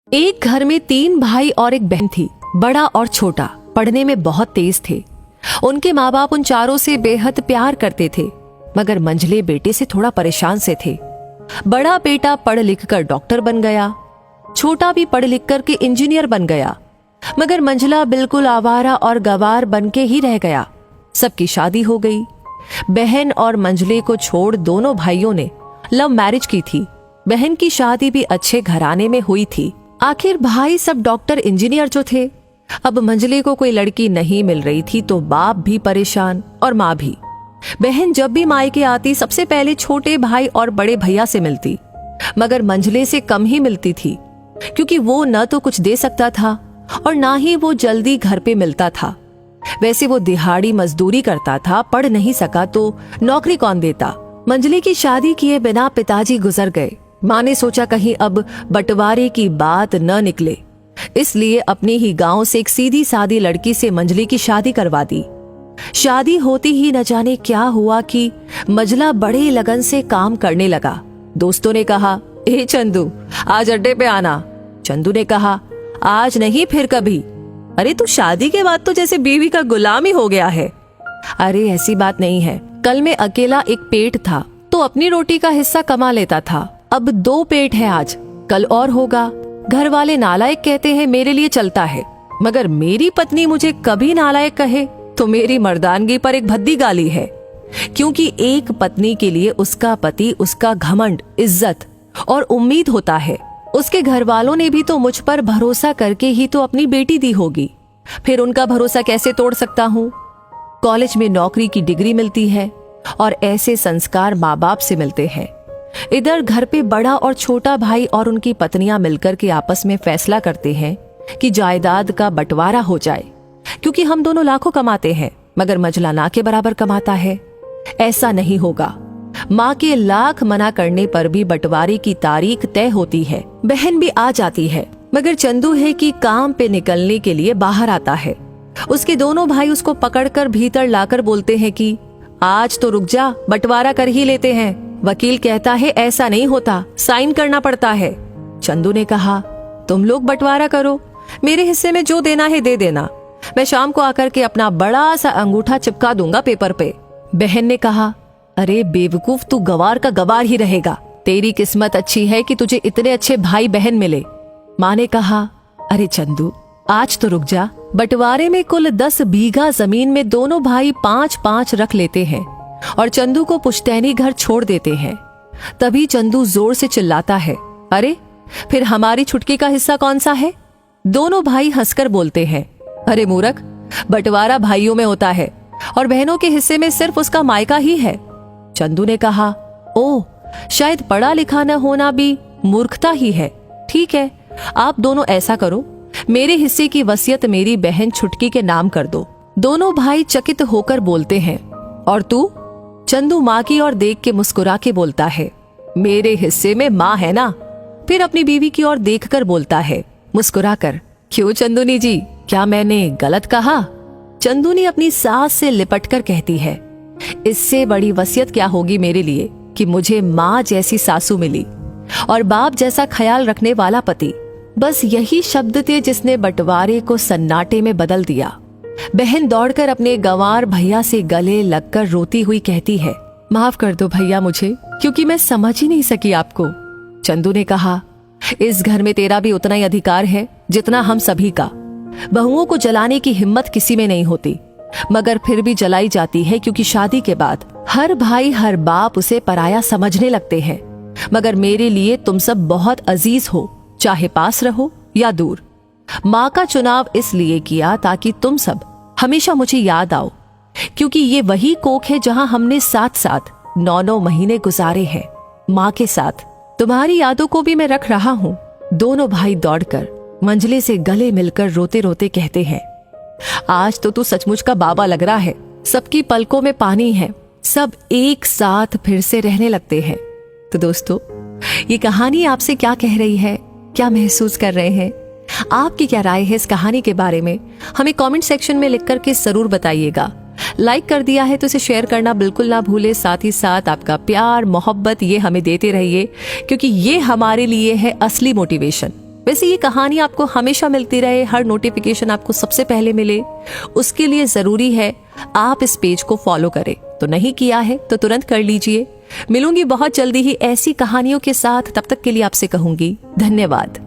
एक घर में 3 भाई और एक बहन थी। बड़ा और छोटा पढ़ने में बहुत तेज थे। उनके माँ बाप उन चारों से बेहद प्यार करते थे, मगर मंझले बेटे से थोड़ा परेशान से थे। बड़ा बेटा पढ़ लिख कर डॉक्टर बन गया, छोटा भी पढ़ लिख कर के इंजीनियर बन गया, मगर मंझला बिल्कुल आवारा और गवार बन के ही रह गया। सबकी शादी हो गई। बहन और मंझले को छोड़ दोनों भाइयों ने लव मैरिज की थी। बहन की शादी भी अच्छे घराने में हुई थी। आखिर भाई सब डॉक्टर इंजीनियर जो थे। अब मंझले को कोई लड़की नहीं मिल रही थी तो बाप भी परेशान और माँ भी। बहन जब भी मायके आती सबसे पहले छोटे भाई और बड़े भैया से मिलती, मगर मंझले से कम ही मिलती थी, क्योंकि वो न तो कुछ दे सकता था और ना ही वो जल्दी घर पे मिलता था। वैसे वो दिहाड़ी मजदूरी करता था, पढ़ नहीं सका तो नौकरी कौन देता। मंझले की शादी किए बिना पिताजी गुजर गए। माँ ने सोचा कहीं अब बंटवारे की बात न निकले, इसलिए अपने ही गांव से एक सीधी सादी लड़की से मंझले की शादी करवा दी। शादी होती ही न जाने क्या हुआ कि मंझला बड़े लगन से काम करने लगा। दोस्तों ने कहा, ए चंदू आज अड्डे पे आना। चंदू ने कहा, आज नहीं फिर कभी। अरे तू शादी के बाद तो जैसे बीवी का गुलाम ही हो गया है। अरे ऐसी बात नहीं है, कल में अकेला एक पेट था तो अपनी रोटी का हिस्सा कमा लेता था। अब 2 पेट है, आज कल और होगा। घर वाले नालायक कहते हैं मेरे लिए चलता है, मगर मेरी पत्नी मुझे कभी नालायक कहे तो मेरी मर्दानगी पर एक भद्दी गाली है, क्योंकि एक पत्नी के लिए उसका पति उसका घमंड, इज्जत और उम्मीद होता है। उसके घर वालों ने भी तो मुझ पर भरोसा करके ही तो अपनी बेटी दी होगी, फिर उनका भरोसा कैसे तोड़ सकता हूँ। कॉलेज में नौकरी की डिग्री मिलती है और ऐसे संस्कार माँ बाप से मिलते हैं। इधर घर पे बड़ा और छोटा भाई और उनकी पत्नियां मिलकर के आपस में फैसला करते हैं कि जायदाद का बंटवारा हो जाए, क्योंकि हम दोनों लाखों कमाते हैं मगर मंझला ना के बराबर कमाता है। ऐसा नहीं होगा। माँ के लाख मना करने पर भी बंटवारे की तारीख तय होती है। बहन भी आ जाती है, मगर चंदू है कि काम पे निकलने के लिए बाहर आता है। उसके दोनों भाई उसको पकड़कर भीतर लाकर बोलते हैं कि आज तो रुक जा, बंटवारा कर ही लेते हैं। वकील कहता है ऐसा नहीं होता, साइन करना पड़ता है। चंदू ने कहा, तुम लोग बंटवारा करो, मेरे हिस्से में जो देना है दे देना, मैं शाम को आकर के अपना बड़ा सा अंगूठा चिपका दूंगा पेपर पे। बहन ने कहा, अरे बेवकूफ, तू गवार का गवार ही रहेगा। तेरी किस्मत अच्छी है कि तुझे इतने अच्छे भाई बहन मिले। माँ ने कहा, अरे चंदू आज तो रुक जा। बंटवारे में कुल 10 बीघा जमीन में दोनों भाई 5-5 रख लेते हैं और चंदू को पुश्तैनी घर छोड़ देते हैं। तभी चंदू जोर से चिल्लाता है, अरे फिर हमारी छुटकी का हिस्सा कौन सा है। दोनों भाई हंसकर बोलते हैं, अरे मूर्ख, बंटवारा भाइयों में होता है और बहनों के हिस्से में सिर्फ उसका मायका ही है। चंदू ने कहा, ओह, शायद पढ़ा लिखा न होना भी मूर्खता ही है। ठीक है, आप दोनों ऐसा करो, मेरे हिस्से की वसीयत मेरी बहन छुटकी के नाम कर दो। दोनों भाई चकित होकर बोलते हैं, और तू। चंदू माँ की ओर देख के मुस्कुरा के बोलता है, मेरे हिस्से में माँ है ना। फिर अपनी बीवी की ओर देखकर बोलता है मुस्कुरा कर, क्यों चंदूनी जी, क्या मैंने गलत कहा। चंदू ने अपनी सास से लिपट कर कहती है, इससे बड़ी वसीयत क्या होगी मेरे लिए कि मुझे माँ जैसी सासू मिली और बाप जैसा ख्याल रखने वाला पति। बस यही शब्द थे जिसने बंटवारे को सन्नाटे में बदल दिया। बहन दौड़कर अपने गंवार भैया से गले लगकर रोती हुई कहती है, माफ कर दो भैया मुझे, क्योंकि मैं समझ ही नहीं सकी आपको। चंदू ने कहा, इस घर में तेरा भी उतना ही अधिकार है जितना हम सभी का। बहुओं को जलाने की हिम्मत किसी में नहीं होती, मगर फिर भी जलाई जाती है, क्योंकि शादी के बाद हर भाई हर बाप उसे पराया समझने लगते हैं। मगर मेरे लिए तुम सब बहुत अजीज हो, चाहे पास रहो या दूर। माँ का चुनाव इसलिए किया ताकि तुम सब हमेशा मुझे याद आओ, क्योंकि ये वही कोख है जहां हमने साथ साथ 9-9 महीने गुजारे हैं। माँ के साथ तुम्हारी यादों को भी मैं रख रहा हूँ। दोनों भाई दौड़कर मंझले से गले मिलकर रोते रोते कहते हैं, आज तो तू सचमुच का बाबा लग रहा है। सबकी पलकों में पानी है, सब एक साथ फिर से रहने लगते हैं। तो दोस्तों, ये कहानी आपसे क्या कह रही है, क्या महसूस कर रहे हैं, आपकी क्या राय है इस कहानी के बारे में, हमें कमेंट सेक्शन में लिख करके जरूर बताइएगा। लाइक कर दिया है तो इसे शेयर करना बिल्कुल ना भूले। साथ ही साथ आपका प्यार मोहब्बत ये हमें देते रहिए, क्योंकि ये हमारे लिए है असली मोटिवेशन। वैसे ये कहानी आपको हमेशा मिलती रहे, हर नोटिफिकेशन आपको सबसे पहले मिले, उसके लिए जरूरी है आप इस पेज को फॉलो करें। तो नहीं किया है तो तुरंत कर लीजिए। मिलूंगी बहुत जल्दी ही ऐसी कहानियों के साथ, तब तक के लिए आपसे कहूंगी धन्यवाद।